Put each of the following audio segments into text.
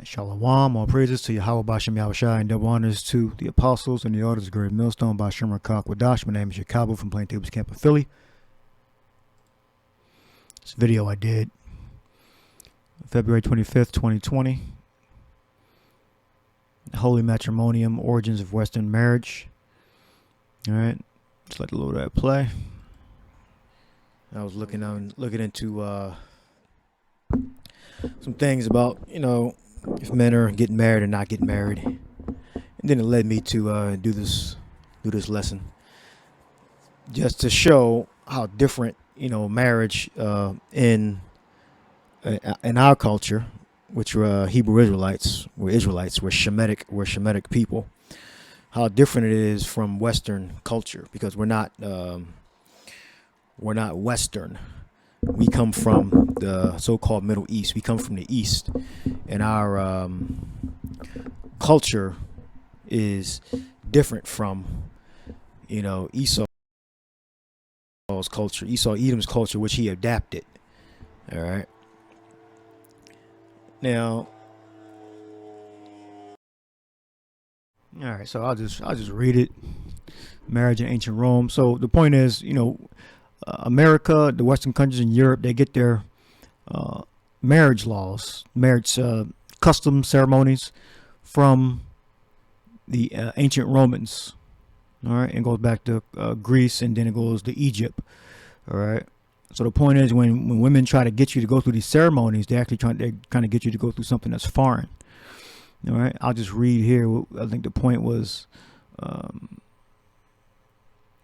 Shalom, all praises to Yahweh Bashem Yahushai, and double honors to the apostles and the orders of Great Millstone by Shemer Kwadash. My name is Yakalba from Plaintables Camp of Philly. This video I did February 25th, 2020. Holy Matrimonium, Origins of Western Marriage. Alright, just let the load that play. I was looking into some things about, if men are getting married or not getting married. And then it led me to do this lesson, just to show how different, marriage in our culture, which were Hebrew Israelites, we're Shemitic people, how different it is from Western culture, because we're not Western. We come from the so-called Middle East. We come from the East, and our culture is different from, Esau's culture, Edom's culture, which he adapted. All right. Now, all right. So I'll just read it. Marriage in ancient Rome. So the point is, America, the Western countries in Europe, they get their marriage laws, marriage custom ceremonies from the ancient Romans. All right, and it goes back to Greece, and then it goes to Egypt. All right. So the point is, when women try to get you to go through these ceremonies, they're trying to get you to go through something that's foreign. All right. I'll just read here. I think the point was.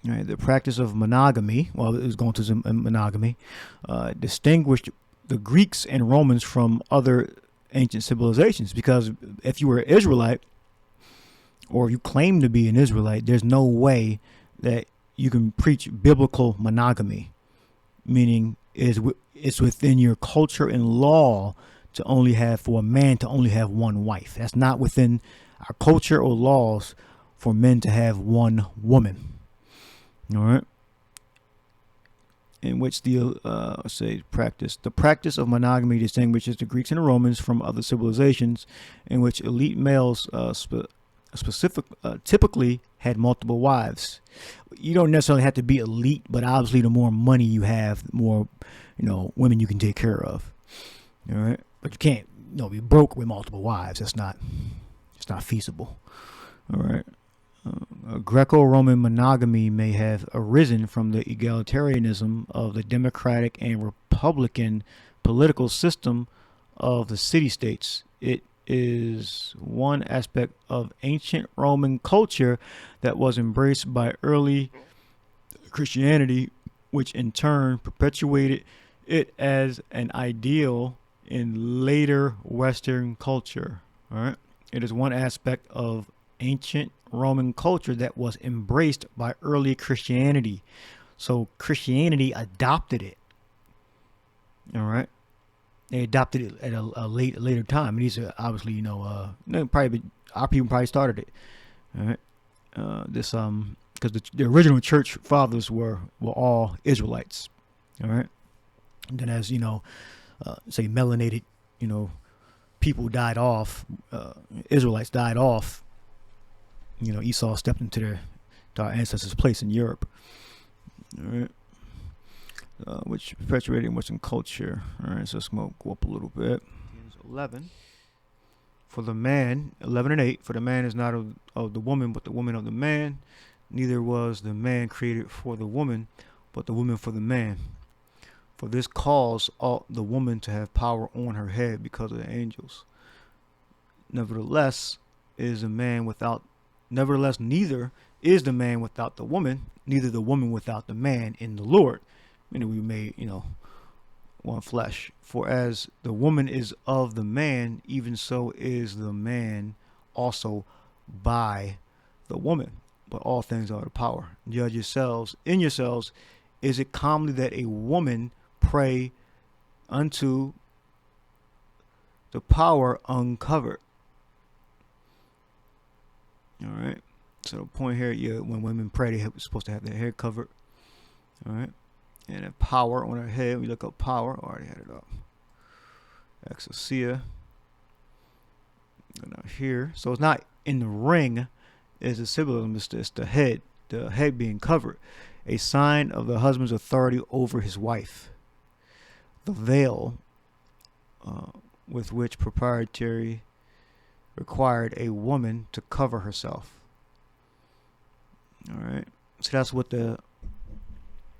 Right, the practice of monogamy, well, it was going to some monogamy, distinguished the Greeks and Romans from other ancient civilizations, because if you were an Israelite, or if you claim to be an Israelite, there's no way that you can preach biblical monogamy, meaning it's within your culture and law for a man to only have one wife. That's not within our culture or laws for men to have one woman. All right. In which the practice of monogamy distinguishes the Greeks and the Romans from other civilizations, in which elite males typically had multiple wives. You don't necessarily have to be elite, but obviously the more money you have, the more women you can take care of. All right, but you can't be broke with multiple wives. It's not feasible. All right. Greco-Roman monogamy may have arisen from the egalitarianism of the democratic and republican political system of the city-states. It is one aspect of ancient Roman culture that was embraced by early Christianity, which in turn perpetuated it as an ideal in later Western culture. All right. It is one aspect of ancient Roman culture that was embraced by early Christianity. So Christianity adopted it. All right. They adopted it at a later time. And these are obviously, probably our people probably started it. All right. Because the original church fathers were all Israelites. All right. And then as, say melanated, people died off, Israelites died off, Esau stepped into our ancestors' place in Europe, all right, which perpetuated Western culture. All right, so let's go up a little bit. 11. For the man, 11 and 8, for the man is not of the woman, but the woman of the man. Neither was the man created for the woman, but the woman for the man. For this cause ought the woman to have power on her head because of the angels. Nevertheless, neither is the man without the woman, neither the woman without the man in the Lord. Meaning we made, one flesh. For as the woman is of the man, even so is the man also by the woman. But all things are the power. Judge yourselves, in yourselves, is it commonly that a woman pray unto the power uncovered? All right. So the point here, when women pray, they're supposed to have their hair covered. All right. And a power on her head. We look up power. I already had it up. Exousia. Now here, so it's not in the ring. Is the symbolism? It's the head being covered, a sign of the husband's authority over his wife. The veil, with which proprietary required a woman to cover herself. All right, so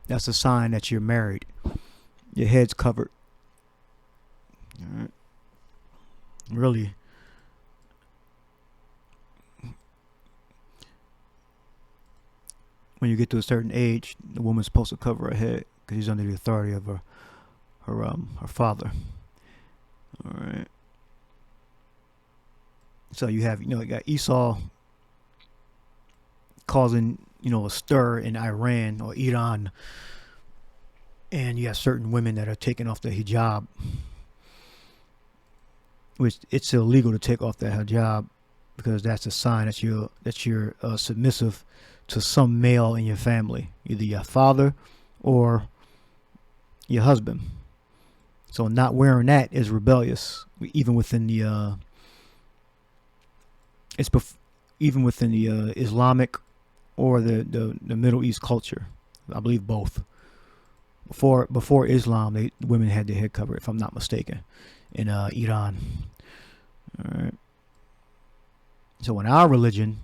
that's a sign that you're married. Your head's covered. All right, really. When you get to a certain age, the woman's supposed to cover her head because she's under the authority of her father. All right. So you got Esau causing, a stir in Iran or Iran, and you have certain women that are taking off the hijab, which it's illegal to take off that hijab because that's a sign that you're submissive to some male in your family, either your father or your husband. So not wearing that is rebellious, even within the Islamic or the Middle East culture. I believe both. Before Islam, women had their head covered, if I'm not mistaken, in Iran. All right. So in our religion,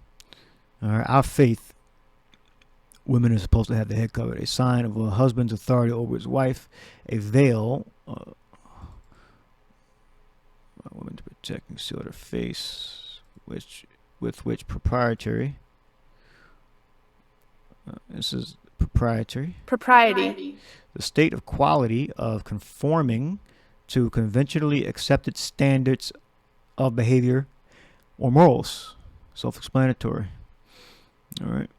our faith, women are supposed to have their head covered, a sign of a husband's authority over his wife, a veil, women to protect and conceal their face, with which proprietary. This is propriety. The state of quality of conforming to conventionally accepted standards of behavior or morals. Self-explanatory. All right.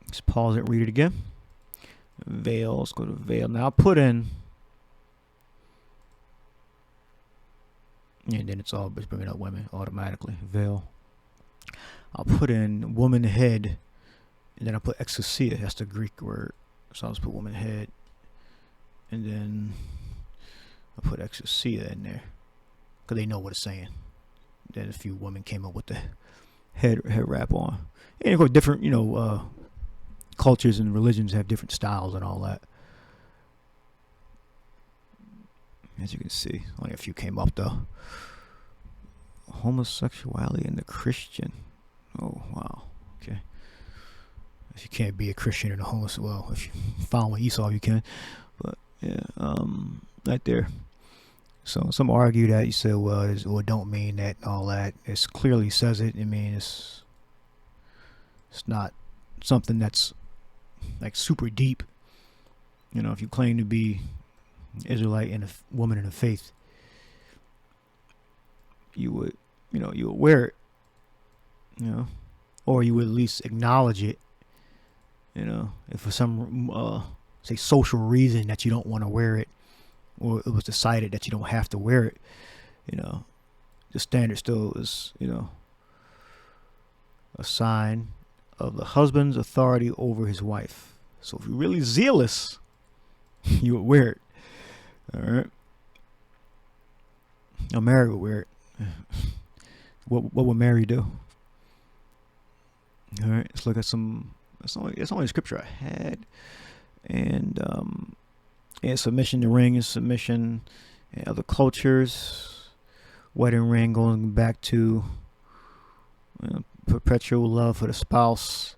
Let's pause it, read it again. Veil. Let's go to veil. Now I'll put in, and then it's bringing up women automatically. Veil. I'll put in woman head, and then I'll put exousia. That's the Greek word. So I'll just put woman head, and then I'll put exousia in there because they know what it's saying. Then a few women came up with the head wrap on. And of course, different, cultures and religions have different styles and all that. As you can see, only a few came up though. Homosexuality in the Christian. Oh wow. Okay. If you can't be a Christian and a homosexual, well, if you follow Esau, you can. But yeah, right there. So some argue that you said, well, it don't mean that and all that. It clearly says it. I mean, it's not something that's like super deep. If you claim to be Israelite and a woman in the faith, you would wear it, or you would at least acknowledge it, if for some, say social reason that you don't want to wear it, or it was decided that you don't have to wear it, the standard still is, a sign of the husband's authority over his wife. So if you're really zealous, you would wear it. All right. Now Mary would wear it. What would Mary do? All right. Let's look at some. It's only scripture I had, and submission to ring is submission in other cultures. Wedding ring going back to perpetual love for the spouse.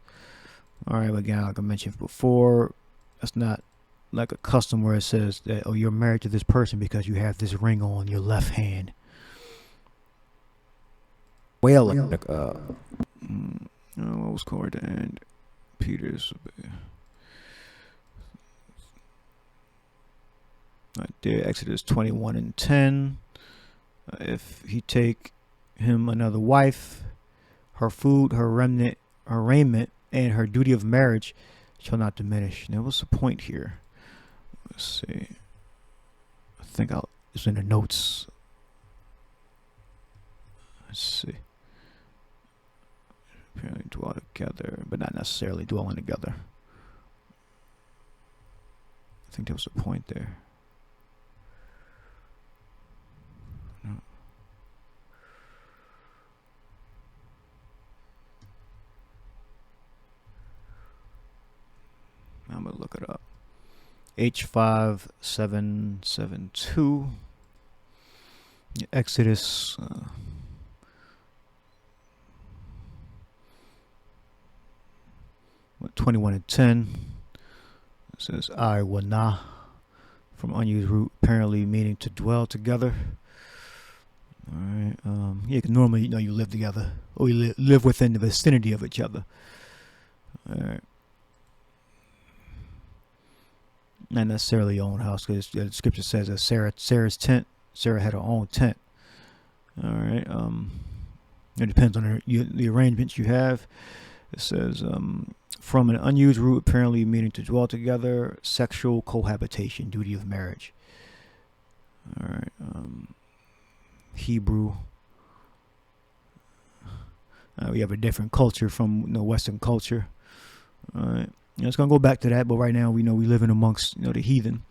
All right, again, like I mentioned before, that's not like a custom where it says that, oh, you're married to this person because you have this ring on your left hand. Well, what was called and Peter's right there, Exodus 21:10. If he take him another wife, her food, her remnant, her raiment, and her duty of marriage shall not diminish. Now, what's the point here? Let's see. I think it's in the notes. Let's see. Apparently dwell together, but not necessarily dwelling together. I think there was a point there. No. look it up. H5772. Exodus 21:10. It says, I will not, from unused root, apparently meaning to dwell together. All right. Yeah, 'cause normally, you live together, or you live within the vicinity of each other. All right. Not necessarily your own house, because the scripture says that Sarah's tent, Sarah had her own tent. All right. It depends on the arrangements you have. It says, from an unused root, apparently meaning to dwell together, sexual cohabitation, duty of marriage. All right. Hebrew. We have a different culture from Western culture. All right. It's going to go back to that, but right now we know we live in amongst the heathen.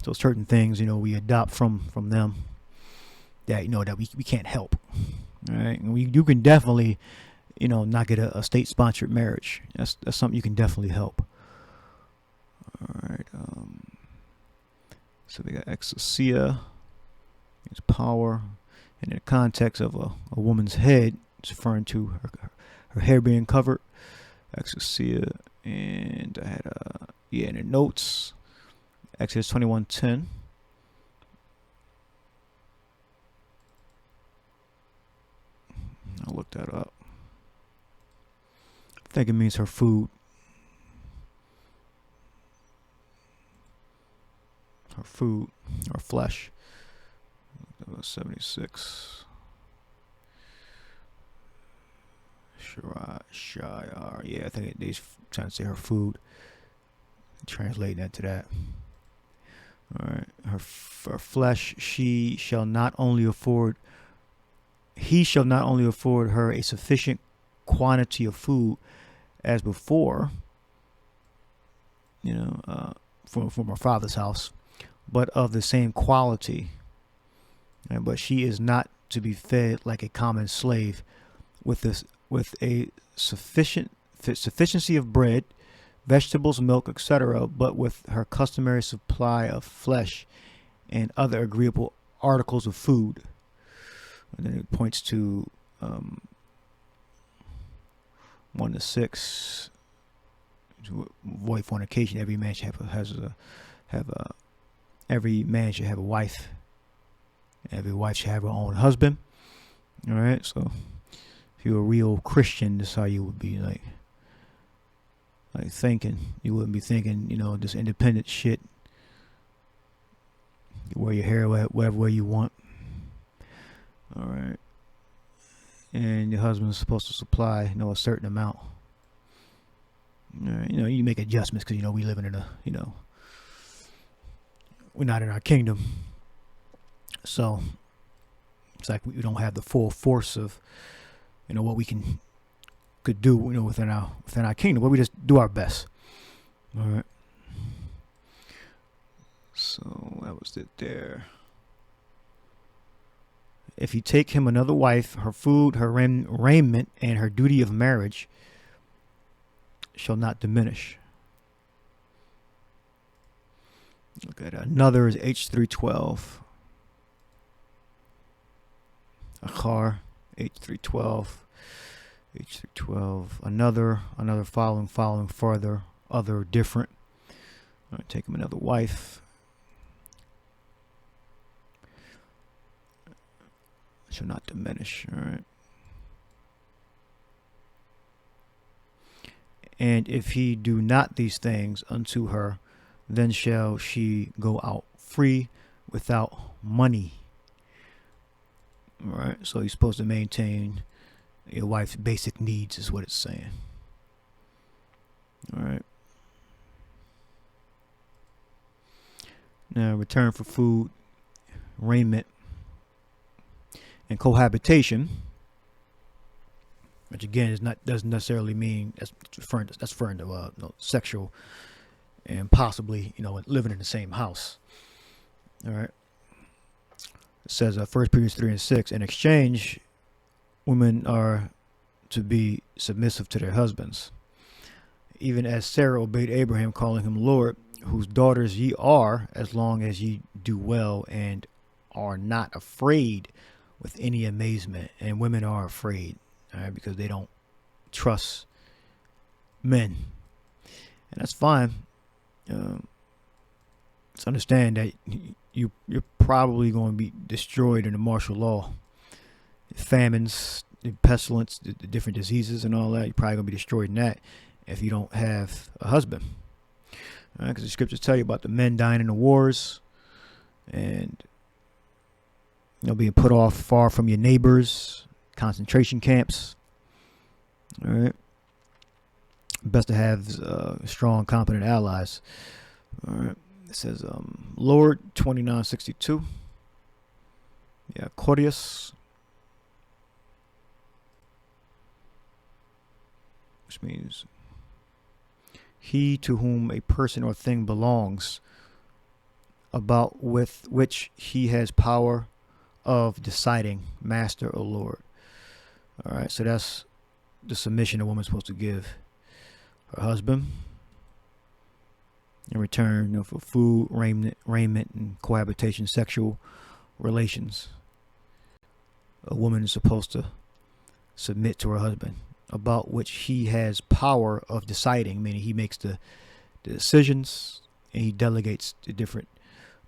So certain things we adopt from them that that we can't help. All right. And you can definitely not get a state sponsored marriage. That's something you can definitely help. All right. So we got exousia. It's power. And in the context of a woman's head, it's referring to her hair being covered. Exousia. And I had in the notes, Exodus 21:10. I'll look that up. I think it means her food. Her food, or flesh. That was 76. Shire. Yeah, I think they're trying to say her food. Translating that to that. All right. Her flesh, he shall not only afford her a sufficient quantity of food as before, from her father's house, but of the same quality. But she is not to be fed like a common slave with a sufficiency of bread, vegetables, milk, etc., but with her customary supply of flesh and other agreeable articles of food. And then it points to 1-6. To avoid fornication, every man should every man should have a wife. Every wife should have her own husband. All right, so if you're a real Christian, this is how you would be like thinking. You wouldn't be thinking, this independent shit. You wear your hair whatever way you want. All right. And your husband's supposed to supply, a certain amount. All right. You make adjustments because, we living in we're not in our kingdom. So it's like we don't have the full force of, what we could do, within our kingdom, but we just do our best. All right. So that was it there. If you take him another wife, her food, her raiment, and her duty of marriage shall not diminish. Look at another is H312. Achar, H312. H312. Another following, further, other, different. All right, take him another wife. Shall not diminish. All right. And if he do not these things unto her, then shall she go out free without money. All right. So you're supposed to maintain your wife's basic needs, is what it's saying. All right. Now, return for food, raiment, and cohabitation, which again doesn't necessarily mean that's referring to sexual and possibly living in the same house. All right. It says 1 Peter 3:6. In exchange, women are to be submissive to their husbands, even as Sarah obeyed Abraham, calling him Lord, whose daughters ye are, as long as ye do well and are not afraid with any amazement. And women are afraid, all right, because they don't trust men. And that's fine. Let's understand that you're probably going to be destroyed in the martial law. Famines, the pestilence, the different diseases and all that, you're probably going to be destroyed in that if you don't have a husband. Because the scriptures tell you about the men dying in the wars and being put off far from your neighbors, concentration camps. All right. Best to have strong, competent allies. All right. It says, Lord 2962. Yeah, Claudius. Which means he to whom a person or thing belongs, about with which he has power of deciding, master or Lord. All right, so that's the submission a woman's supposed to give her husband in return for food, raiment, and cohabitation, sexual relations. A woman is supposed to submit to her husband, about which he has power of deciding, meaning he makes the decisions and he delegates the different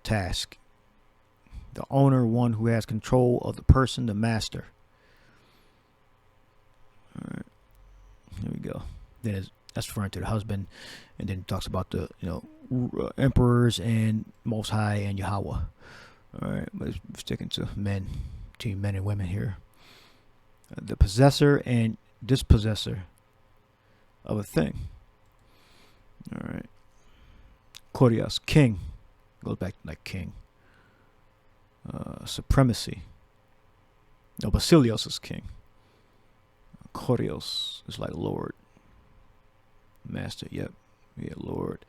tasks. The owner, one who has control of the person, the master. All right, here we go. Then that's referring to the husband, and then it talks about the emperors and Most High and Yahweh. All right, but it's sticking to men, between men and women here. The possessor and dispossessor of a thing. All right. Claudius, king, goes back to like king. Supremacy. No, Basilios is king. Claudius is like Lord. Master, yep. Yeah, Lord.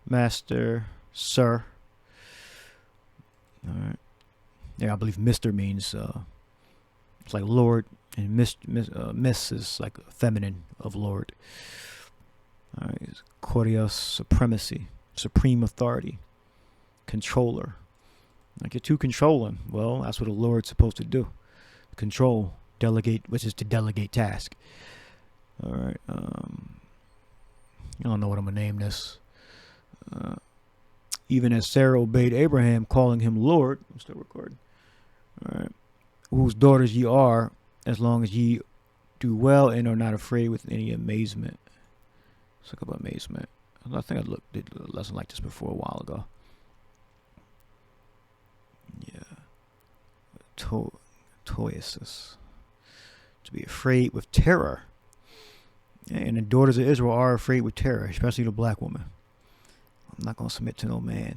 Master, sir. All right. Yeah, I believe Mr. means it's like Lord, and Miss is like feminine of Lord. All right. Claudius, supremacy, supreme authority, controller. Like you're too controlling. Well, that's what a Lord's supposed to do. Control, delegate, which is to delegate task. All right. I don't know what I'm going to name this. Even as Sarah obeyed Abraham, calling him Lord. I'm still recording. All right. Whose daughters ye are, as long as ye do well and are not afraid with any amazement. Let's look up amazement. I think I did a lesson like this before a while ago. Yeah. Toisis. To be afraid with terror. And the daughters of Israel are afraid with terror, especially the black woman. I'm not going to submit to no man.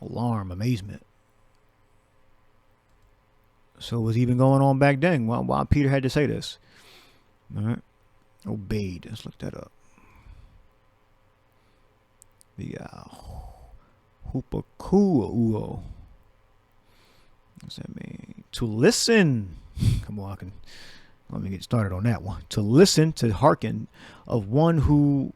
Alarm, amazement. So it was even going on back then. Why Peter had to say this. All right. Obeyed. Let's look that up. The Hupakuo. What's that mean? To listen. Come on, let me get started on that one. To listen, to hearken of one who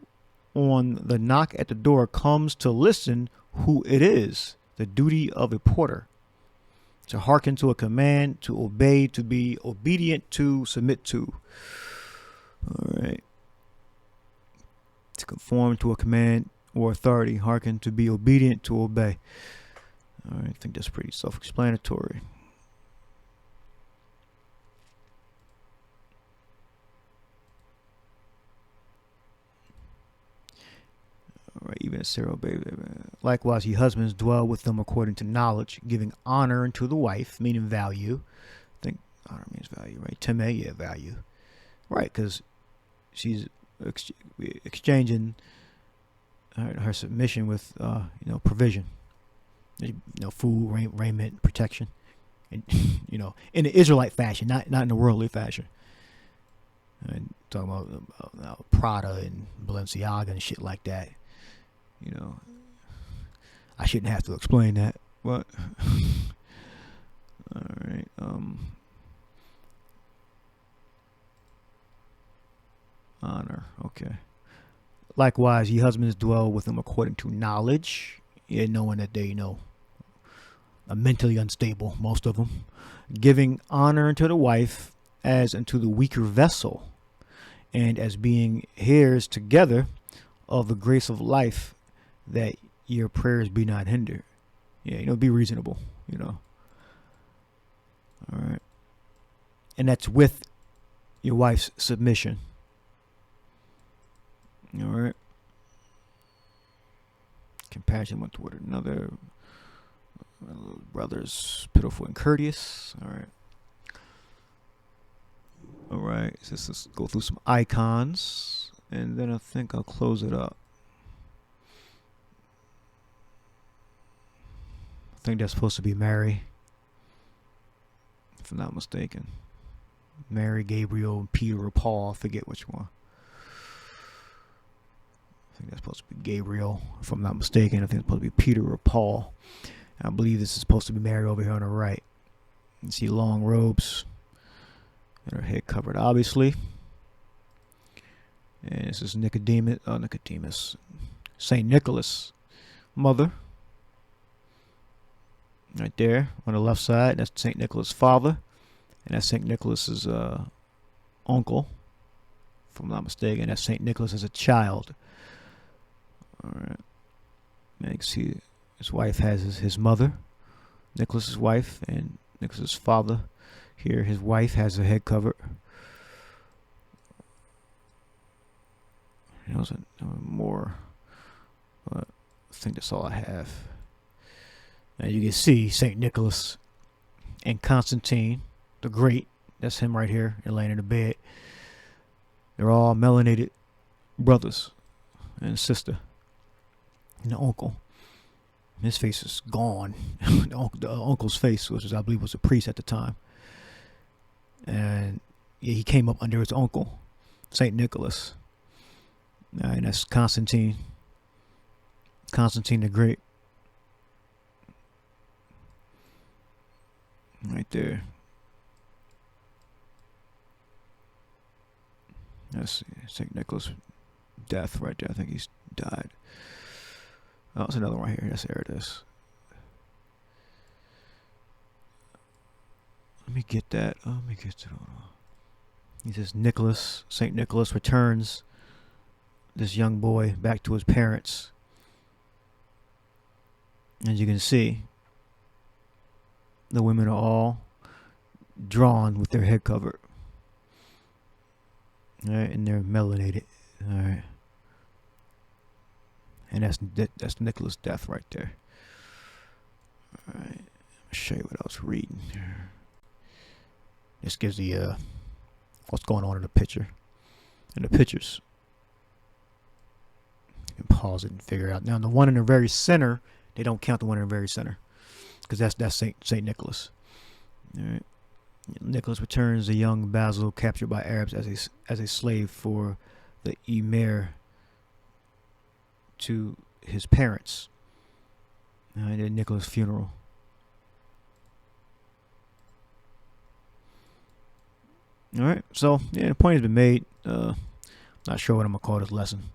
on the knock at the door comes to listen who it is. The duty of a porter. To hearken to a command, to obey, to be obedient to, submit to. All right. To conform to a command or authority, hearken, to be obedient, to obey. All right, I think that's pretty self-explanatory. All right, even as Sarah obeyed. Likewise, ye husbands dwell with them according to knowledge, giving honor unto the wife, meaning value. I think honor means value, right? Time, yeah, value. Right, because she's exchanging her submission with, provision. Food, raiment, protection. And, in the Israelite fashion, not in the worldly fashion. And talking about Prada and Balenciaga and shit like that. I shouldn't have to explain that, but all right. honor. Okay. Likewise, ye husbands dwell with them according to knowledge, yet knowing that they are mentally unstable, most of them, giving honor unto the wife as unto the weaker vessel, and as being heirs together of the grace of life, that your prayers be not hindered. Yeah, be reasonable, All right. And that's with your wife's submission. All right. Compassion one toward another. Brothers, pitiful and courteous. All right. All right. So let's go through some icons, and then I think I'll close it up. I think that's supposed to be Mary, if I'm not mistaken. Mary, Gabriel, Peter, or Paul. I forget which one. I think that's supposed to be Gabriel, if I'm not mistaken. I think it's supposed to be Peter or Paul. I believe this is supposed to be Mary over here on the right. You see long robes and her head covered, obviously. And this is Nicodemus, St. Nicholas' mother. Right there on the left side, that's St. Nicholas' father. And that's St. Nicholas's uncle, if I'm not mistaken. That's St. Nicholas as a child. All right. And you can see his wife has his mother, Nicholas's wife, and Nicholas's father. Here, his wife has her head covered. There was more, but I think that's all I have. As you can see, St. Nicholas and Constantine the Great, that's him right here, and laying in the bed. They're all melanated brothers and sister. And the uncle, his face is gone. The uncle's face, which I believe was a priest at the time. And yeah, he came up under his uncle, St. Nicholas. And that's Constantine the Great. Right there. That's St. Nicholas' death right there. I think he's died. Oh, there's another one right here. There it is. Let me get that. He says St. Nicholas returns this young boy back to his parents. As you can see, the women are all drawn with their head covered. All right, and they're melanated. All right. And that's Nicholas' death right there. All right. I'll show you what I was reading here. This gives the what's going on in the picture. In the pictures. You can pause it and figure it out. Now the one in the very center, they don't count the one in the very center, because that's Saint Nicholas. All right. Nicholas returns the young Basil captured by Arabs as a slave for the emir to his parents. At Nicholas' funeral. All right, so yeah, the point has been made. Not sure what I'm gonna call this lesson.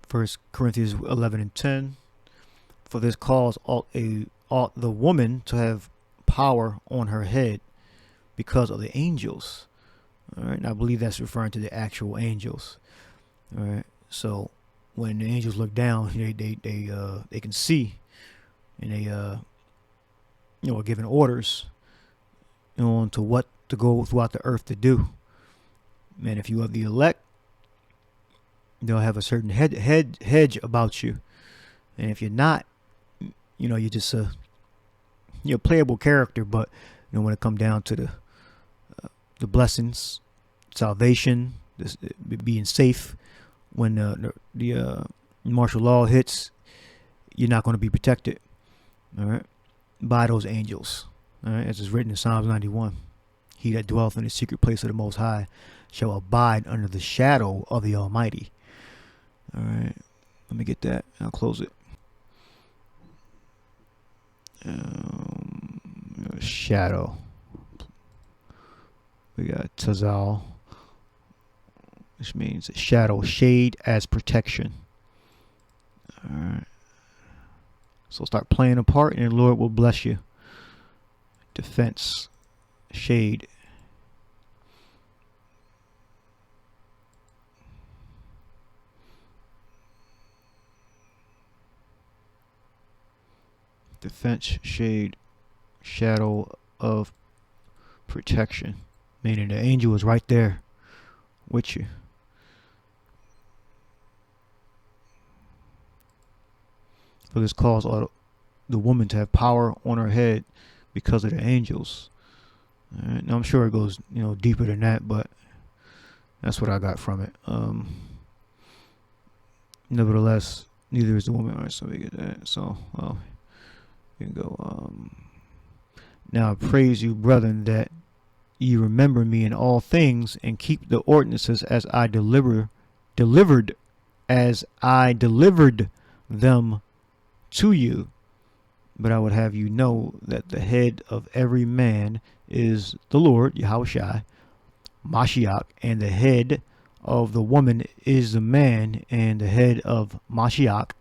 First Corinthians 11:10. For this cause ought the woman to have power on her head because of the angels. All right, and I believe that's referring to the actual angels. All right, so when the angels look down, they can see, and they are given orders on to what to go throughout the earth to do. Man, if you are the elect, they'll have a certain hedge about you, and if you're not, you're just a playable character. But when it comes down to the blessings, salvation, being safe, when the martial law hits, you're not going to be protected, all right, by those angels, all right, as is written in Psalms 91. He that dwelleth in the secret place of the Most High shall abide under the shadow of the Almighty. All right, let me get that. I'll close it. shadow. We got Tazal, which means shadow, shade as protection. All right. So start playing a part, and the Lord will bless you. Defense, shade. Defense, shade, shadow of protection. Meaning the angel is right there with you. So this caused the woman to have power on her head because of the angels. All right. Now I'm sure it goes, deeper than that, but that's what I got from it. Nevertheless, neither is the woman. All right, so we get that. So, you can go. Now I praise you, brethren, that ye remember me in all things and keep the ordinances as I delivered them to you. But I would have you know that the head of every man is the Lord, Yahushua, Mashiach, and the head of the woman is the man, and the head of Mashiach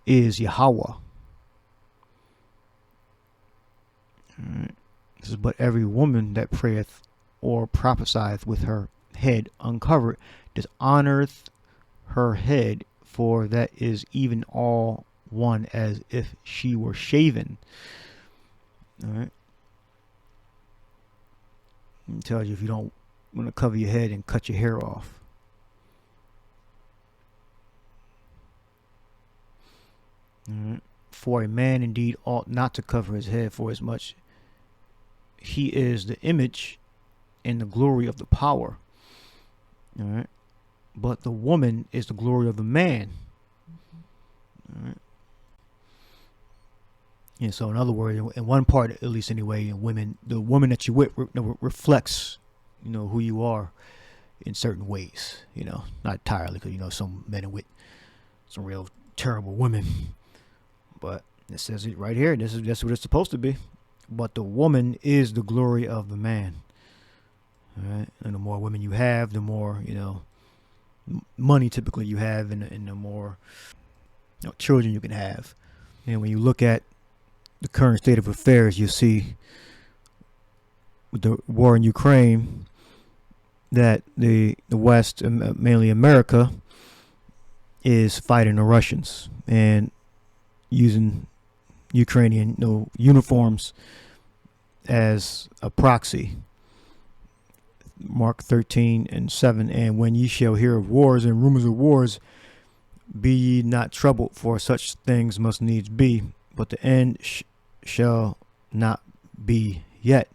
is Yahweh. Alright. This is, but every woman that prayeth or prophesieth with her head uncovered dishonoreth her head, for that is even all one as if she were shaven. All right. It tells you if you don't want to cover your head and cut your hair off. All right. For a man indeed ought not to cover his head, for as much he is the image and the glory of the power. All right. But the woman is the glory of the man. All right. And so, in other words, in one part, at least anyway, the woman that you with reflects, who you are in certain ways. Not entirely, because some men are with some real terrible women. But it says it right here. That's what it's supposed to be. But the woman is the glory of the man. All right, and the more women you have, the more money typically you have, and the more children you can have. And when you look at the current state of affairs, you see with the war in Ukraine that the West, mainly America, is fighting the Russians and using Ukrainian uniforms as a proxy. Mark 13:7, and when ye shall hear of wars and rumors of wars, be ye not troubled, for such things must needs be, but the end shall not be yet.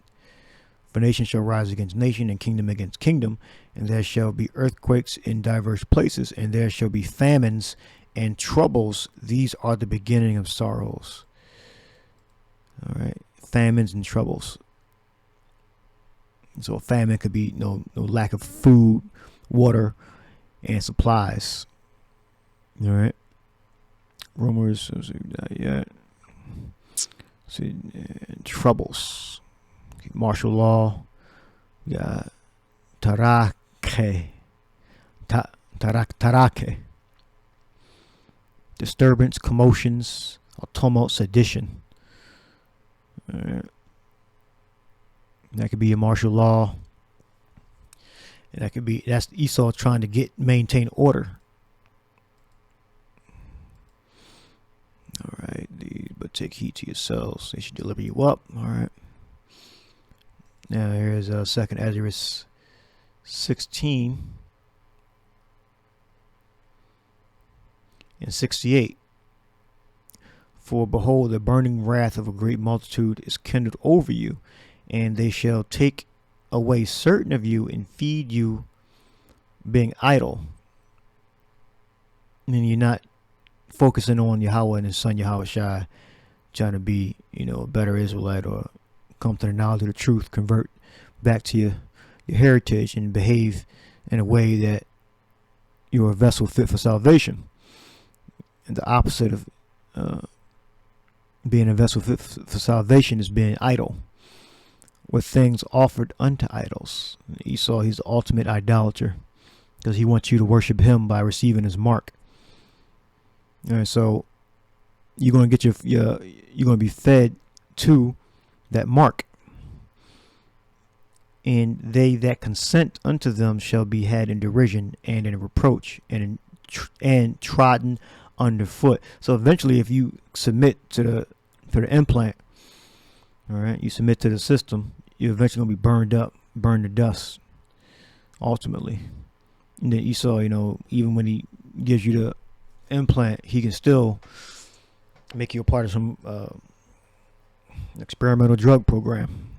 For nation shall rise against nation, and kingdom against kingdom, and there shall be earthquakes in diverse places, and there shall be famines and troubles. These are the beginning of sorrows. All right, famines and troubles. So a famine could be no lack of food, water, and supplies. All right. Rumors, not yet. See, troubles. Okay, martial law. We got tarake. Tarake. Disturbance, commotions, tumult, sedition. All right. That could be a martial law. And that's Esau trying to maintain order. All right, but take heed to yourselves. They should deliver you up. All right. Now here's 2nd Ezra 16:68. For behold, the burning wrath of a great multitude is kindled over you, and they shall take away certain of you and feed you, being idle. And you're not focusing on Yahweh and his son Yahushua, trying to be, a better Israelite or come to the knowledge of the truth, convert back to your heritage and behave in a way that you're a vessel fit for salvation. And the opposite of being a vessel for salvation is being idle, with things offered unto idols. Esau, he's the ultimate idolater, because he wants you to worship him by receiving his mark. All right, so you're going to get you're going to be fed to that mark. And they that consent unto them shall be had in derision and in reproach and trodden underfoot. So eventually, if you submit to the implant, all right, you submit to the system, you're eventually going to be burned up, burned to dust, ultimately. And then Esau, even when he gives you the implant, he can still make you a part of some experimental drug program.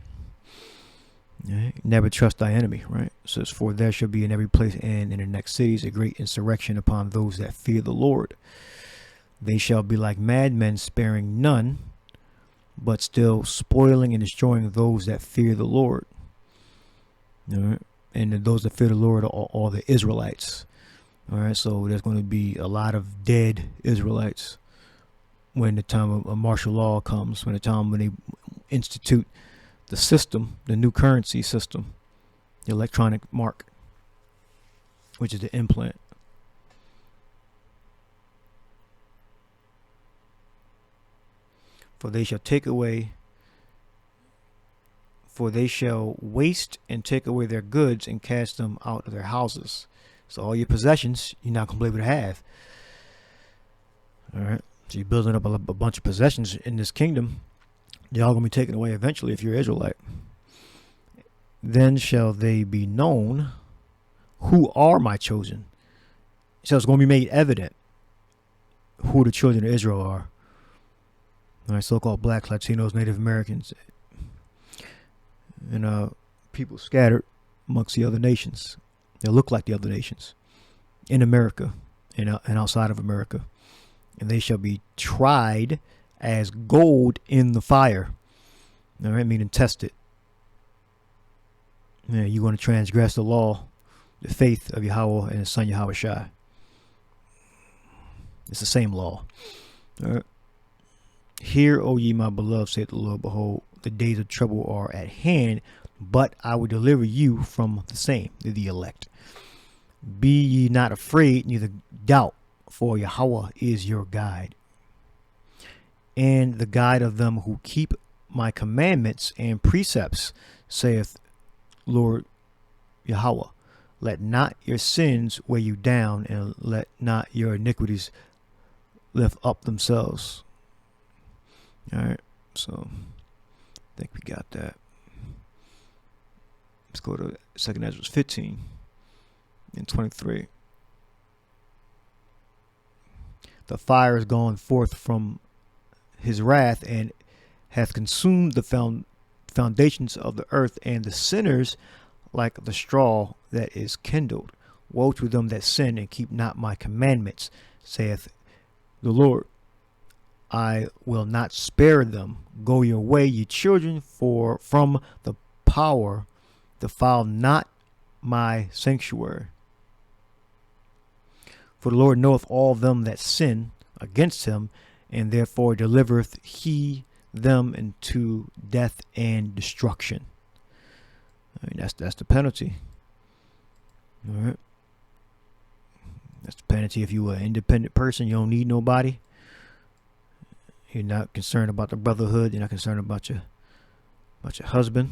Right? Never trust thy enemy, right? It says, for there shall be in every place and in the next cities a great insurrection upon those that fear the Lord. They shall be like madmen, sparing none, but still spoiling and destroying those that fear the Lord. All right? And those that fear the Lord are all the Israelites. All right, so there's going to be a lot of dead Israelites when the time of martial law comes, when they institute the system, the new currency system, the electronic mark, which is the implant. For they shall waste and take away their goods and cast them out of their houses. So all your possessions, you're not going to be able to have. All right. So you're building up a bunch of possessions in this kingdom. They're all going to be taken away eventually if you're Israelite. Then shall they be known who are my chosen. So it's going to be made evident who the children of Israel are. All right, so-called blacks, Latinos, Native Americans, and people scattered amongst the other nations. They look like the other nations in America and outside of America. And they shall be tried as gold in the fire. All right, meaning tested. Yeah, you're going to transgress the law, the faith of Yahweh and his son Yahweh Shai. It's the same law. All right. Hear, O ye my beloved, saith the Lord, behold, the days of trouble are at hand, but I will deliver you from the same, the elect. Be ye not afraid, neither doubt, for Yahweh is your guide, and the guide of them who keep my commandments and precepts, saith Lord Yahweh. Let not your sins weigh you down, and let not your iniquities lift up themselves. All right, so I think we got that. Let's go to 2 Ezra 15 and 23. The fire is gone forth from his wrath and hath consumed the foundations of the earth, and the sinners like the straw that is kindled. Woe to them that sin and keep not my commandments, saith the Lord. I will not spare them. Go your way, ye children, for from the power defile not my sanctuary. For the Lord knoweth all them that sin against him, and therefore delivereth he them into death and destruction. I mean, that's the penalty. All right. That's the penalty if you are an independent person. You don't need nobody. You're not concerned about the brotherhood. You're not concerned about your husband.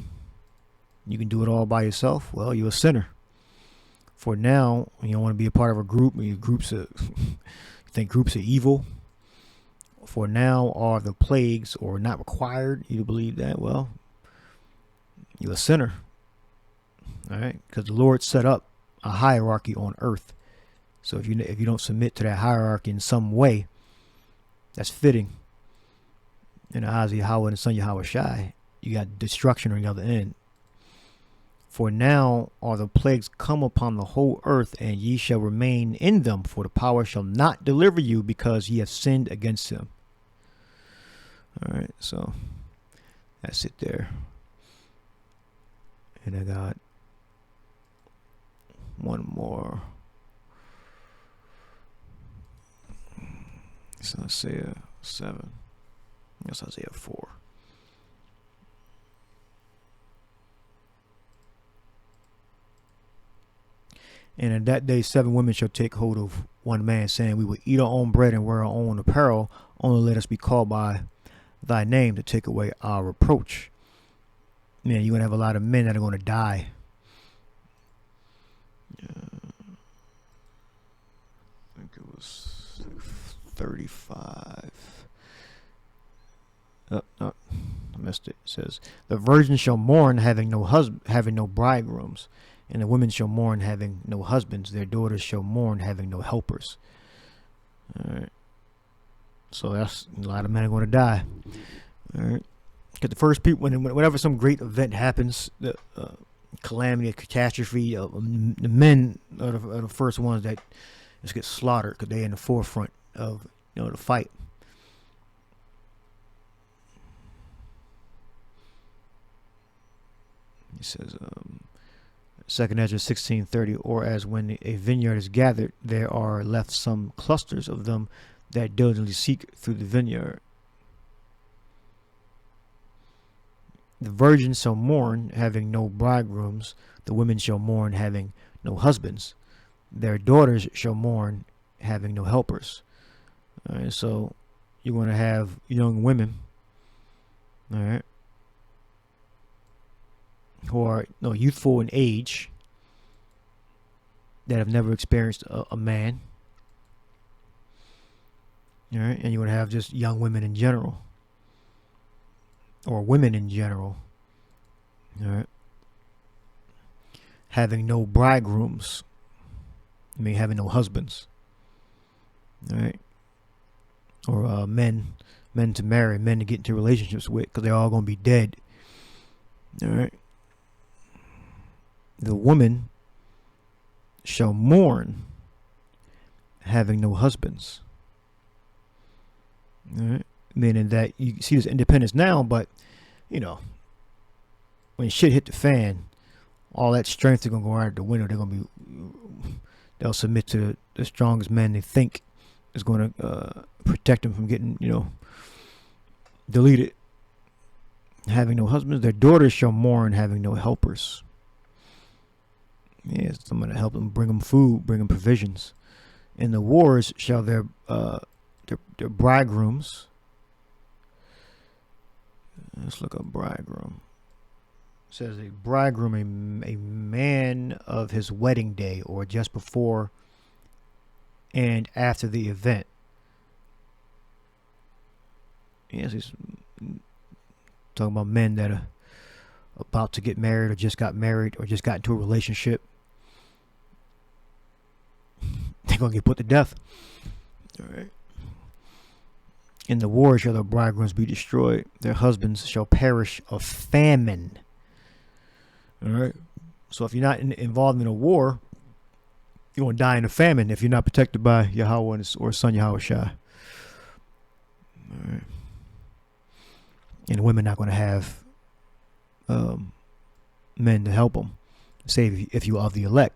You can do it all by yourself. Well, you're a sinner. For now, you don't want to be a part of a group. You think groups are evil. For now are the plagues or not required. You believe that? Well, you're a sinner. All right, because the Lord set up a hierarchy on earth. So if you don't submit to that hierarchy in some way, that's fitting. In the eyes of Yahweh and the son Yahweh Shai, you got destruction on the other end. For now are the plagues come upon the whole earth, and ye shall remain in them, for the power shall not deliver you, because ye have sinned against him. All right, so that's it there. And I got one more. So Isaiah 7. That's Isaiah 4. And in that day 7 women shall take hold of one man, saying, we will eat our own bread and wear our own apparel. Only let us be called by thy name to take away our reproach. Man, you're going to have a lot of men that are going to die. I think it was 35. No, I missed it. It says, the virgin shall mourn having no bridegrooms, and the women shall mourn having no husbands. Their daughters shall mourn having no helpers. All right. So that's a lot of men are going to die. All right. Because the first people, whenever some great event happens, the calamity, a catastrophe, the men are the first ones that just get slaughtered because they're in the forefront of the fight. He says, 2 Ezra 16:30, or as when a vineyard is gathered, there are left some clusters of them that diligently seek through the vineyard. The virgins shall mourn, having no bridegrooms. The women shall mourn, having no husbands. Their daughters shall mourn, having no helpers. All right, so you're going to have young women, all right, who are youthful in age, that have never experienced a man. All right, and you're going to have just young women in general, or women in general, all right, having no bridegrooms. Having no husbands. All right, or men to marry, men to get into relationships with, because they're all going to be dead. All right. The woman shall mourn, having no husbands. All right. Meaning that you see this independence now, but when shit hit the fan, all that strength is going to go out the window. They'll submit to the strongest man they think is going to protect them from getting deleted. Having no husbands, their daughters shall mourn, having no helpers. Yes, someone to help them, bring them food, bring them provisions. In the wars shall their bridegrooms. Let's look up bridegroom. It says a bridegroom, a man of his wedding day, or just before and after the event. Yes, he's talking about men that are about to get married, or just got married, or just got into a relationship. They're going to get put to death. All right. In the war shall their bridegrooms be destroyed. Their husbands shall perish of famine. All right. So if you're not involved in a war, you're going to die in a famine if you're not protected by Yahweh or His Son Yahweh Shai. All right. And the women not going to have men to help them, save if you are of the elect.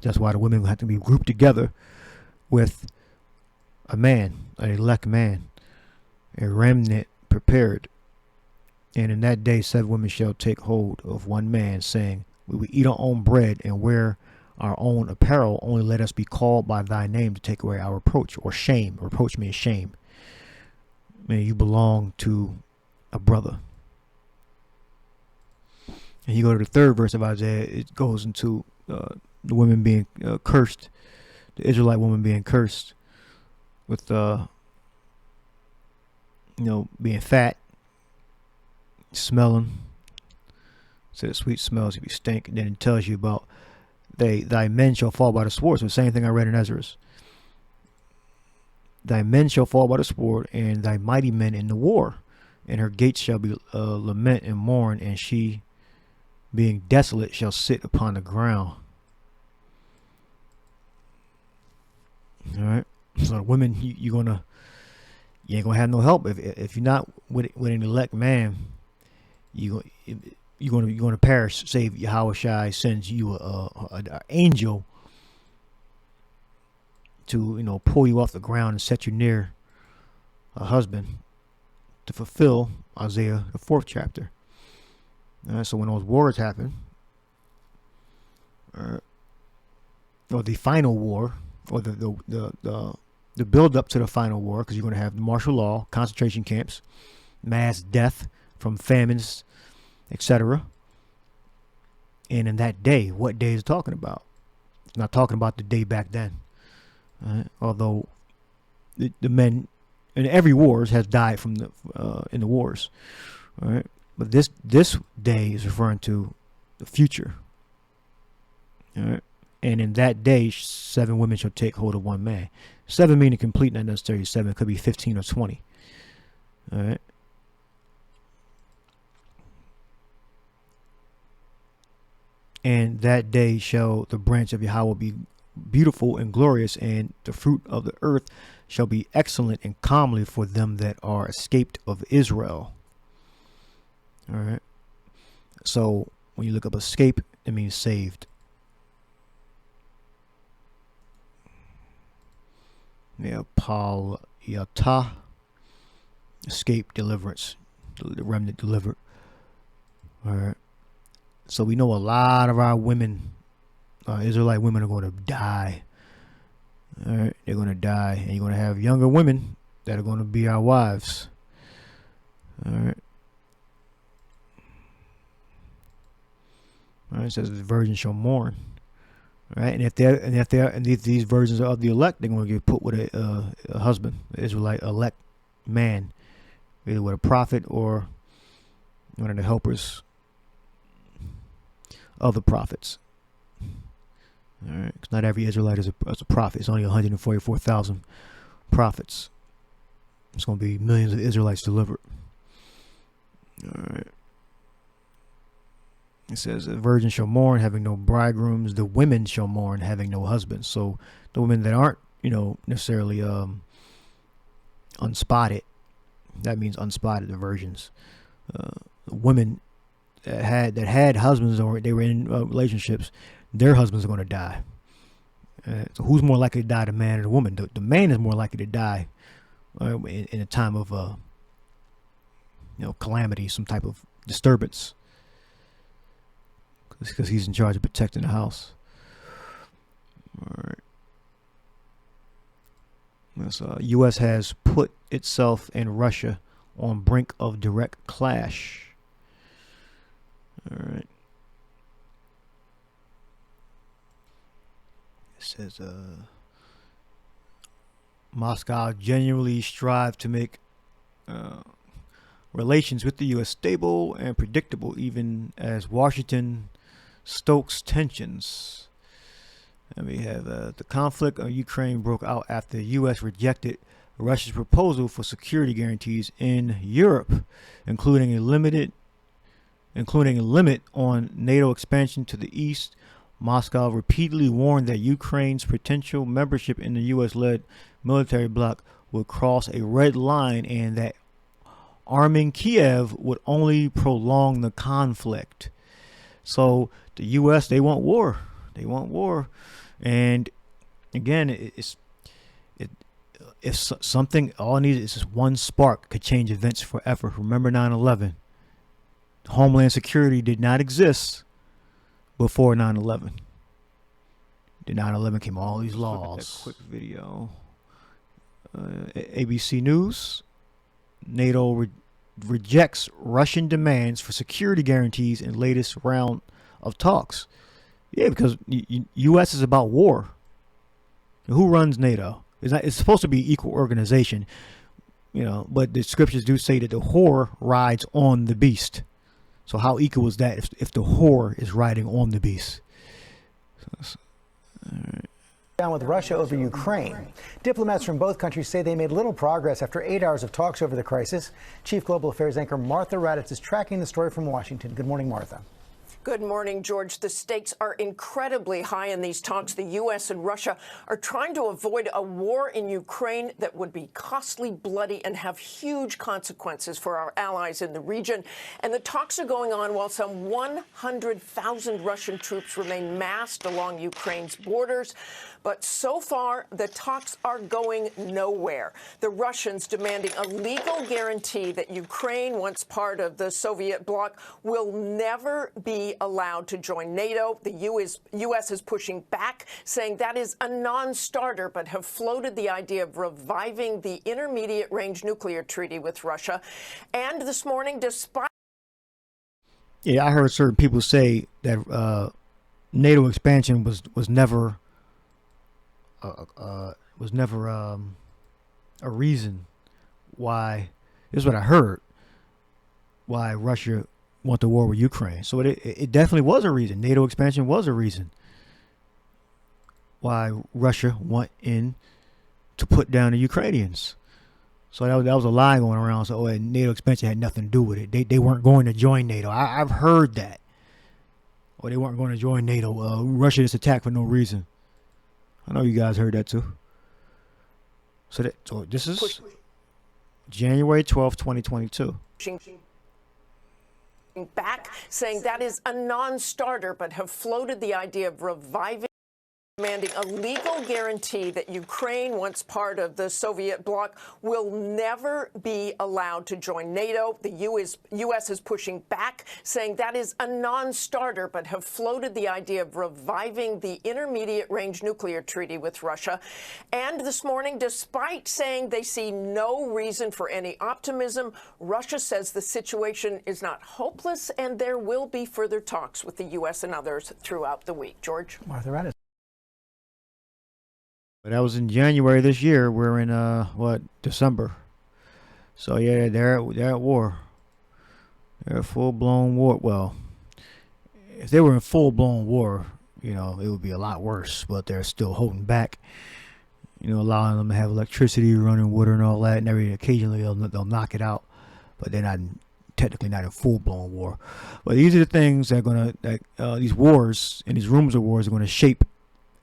That's why the women will have to be grouped together with a man, an elect man, a remnant prepared. And in that day 7 women shall take hold of one man, saying, we will eat our own bread and wear our own apparel. Only let us be called by thy name to take away our reproach, or shame. Reproach means shame. You belong to a brother. And you go to the 3rd verse of Isaiah, it goes into the women being cursed, the Israelite woman being cursed with being fat, smelling. So the sweet smells if you stink. And then it tells you about thy men shall fall by the sword. So the same thing I read in Ezra's. Thy men shall fall by the sword, and thy mighty men in the war. And her gates shall be lament and mourn, and she, being desolate, shall sit upon the ground. All right. So the women, you ain't gonna have no help if you're not with an elect man. You're gonna perish. Save Yahweh Shai sends you an angel to pull you off the ground and set you near a husband to fulfill Isaiah, the 4th chapter. So when those wars happen, or the final war, or the build up to the final war, because you're going to have martial law, concentration camps, mass death from famines, etc. And in that day, what day is it talking about? It's not talking about the day back then. Although the men in every wars has died from in the wars. All right. But this day is referring to the future. All right. And in that day, 7 women shall take hold of one man. 7 meaning complete, not necessarily 7. It could be 15 or 20. All right. And that day shall the branch of Yahweh be beautiful and glorious, and the fruit of the earth shall be excellent and comely for them that are escaped of Israel. All right. So when you look up escape, it means saved. Yeah, Paul Yata, escape, deliverance, the remnant delivered. All right. So we know a lot of our women, Israelite women, are going to die. All right, they're going to die, and you're going to have younger women that are going to be our wives. All right. All right. It says the virgin shall mourn. All right, and if these virgins are of the elect, they're going to get put with a husband, an Israelite elect man, either with a prophet or one of the helpers of the prophets. All right, because not every Israelite is a prophet. It's only 144,000 prophets. It's going to be millions of Israelites delivered. All right. It says, the virgin shall mourn, having no bridegrooms. The women shall mourn, having no husbands. So the women that aren't, necessarily unspotted, that means unspotted, the virgins. Women that had husbands, or they were in relationships, their husbands are going to die. So who's more likely to die, the man or the woman? The man is more likely to die in a time of calamity, some type of disturbance, because he's in charge of protecting the house. All right. So U.S. has put itself and Russia on brink of direct clash. All right. It says Moscow genuinely strive to make relations with the U.S. stable and predictable, even as Washington stokes tensions. And we have the conflict of Ukraine broke out after the U.S. rejected Russia's proposal for security guarantees in Europe, including a limit on NATO expansion to the east. Moscow repeatedly warned that Ukraine's potential membership in the U.S.-led military bloc would cross a red line, and that arming Kiev would only prolong the conflict. So the U.S., they want war. They want war. And again, if something, all it needs is just one spark could change events forever. Remember 9/11. Homeland Security did not exist before 9/11. Then 9/11 came all these laws. Quick video. ABC News. NATO rejects Russian demands for security guarantees in latest round of talks. Yeah, because U.S. is about war. Who runs NATO? It's supposed to be equal organization, but the scriptures do say that the whore rides on the beast. So how equal is that if the whore is riding on the beast? All right. Down with Russia over Ukraine. Diplomats from both countries say they made little progress after 8 hours of talks over the crisis. Chief Global Affairs anchor Martha Raddatz is tracking the story from Washington. Good morning, Martha. Good morning, George. The stakes are incredibly high in these talks. The U.S. and Russia are trying to avoid a war in Ukraine that would be costly, bloody, and have huge consequences for our allies in the region. And the talks are going on while some 100,000 Russian troops remain massed along Ukraine's borders. But so far, the talks are going nowhere. The Russians demanding a legal guarantee that Ukraine, once part of the Soviet bloc, will never be allowed to join NATO. The U.S. is pushing back, saying that is a non-starter, but have floated the idea of reviving the intermediate-range nuclear treaty with Russia. And this morning, despite... Yeah, I heard certain people say that NATO expansion was never a reason why. This is what I heard. Why Russia want the war with Ukraine. So it definitely was a reason. NATO expansion was a reason why Russia want in to put down the Ukrainians. So that was a lie going around. So NATO expansion had nothing to do with it. They weren't going to join NATO. I've heard that. Or they weren't going to join NATO. Russia just attacked for no reason. I know you guys heard that too. So this is January 12th, 2022. Back, saying that is a non-starter, but have floated the idea of reviving, demanding a legal guarantee that Ukraine, once part of the Soviet bloc, will never be allowed to join NATO. The U.S. is pushing back, saying that is a non-starter, but have floated the idea of reviving the intermediate-range nuclear treaty with Russia. And this morning, despite saying they see no reason for any optimism, Russia says the situation is not hopeless and there will be further talks with the U.S. and others throughout the week. George? Martha Raddatz. But that was in January this year. We're in December. So yeah, they're at war. They're at full-blown war. Well, if they were in full-blown war, it would be a lot worse. But they're still holding back. Allowing them to have electricity, running water, and all that. And occasionally they'll knock it out, but they're technically not in full-blown war. But these are the things these wars and these rumors of wars are going to shape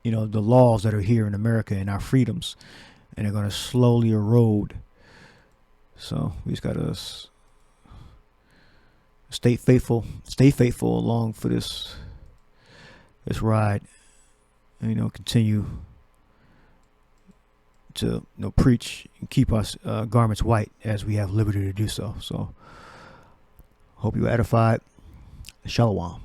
the laws that are here in America and our freedoms, and they're going to slowly erode. So we just got to stay faithful along for this ride, and continue to preach and keep us garments white as we have liberty to do so. So hope you were edified. Shalom.